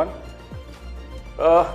1,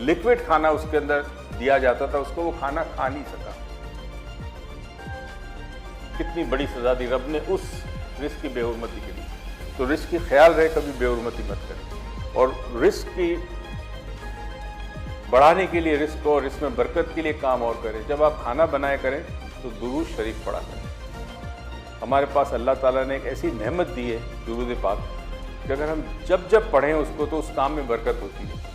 liquid खाना उसके अंदर दिया जाता था, उसको वो खाना खा नहीं सका। कितनी बड़ी सजा दी रब ने उस रिस्क की बेहुरमती के लिए। तो रिस्क की ख्याल रहे, कभी बेहुरमती मत करें, और रिस्क की बढ़ाने के लिए रिस्क और इसमें बरकत के लिए काम और करें। जब आप खाना बनाए करें तो दुरूद शरीफ पढ़ा करें। हमारे पास अल्लाह ताला ने एक ऐसी नेमत दी है दुरूद पाक कि अगर हम जब जब पढ़ें उसको तो उस काम में बरकत होती है।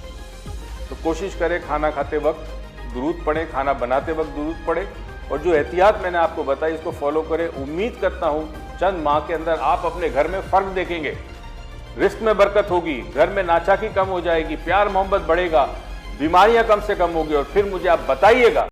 तो कोशिश करें खाना खाते वक्त दुरूद पढ़ें, खाना बनाते वक्त दुरूद पढ़ें, और जो एहतियात मैंने आपको बताई इसको फॉलो करें। उम्मीद करता हूँ चंद माह के अंदर आप अपने घर में फ़र्क देखेंगे, रिस्क में बरकत होगी, घर में नाचाकी कम हो जाएगी, प्यार मोहब्बत बढ़ेगा, बीमारियां कम से कम होगी, और फिर मुझे आप बताइएगा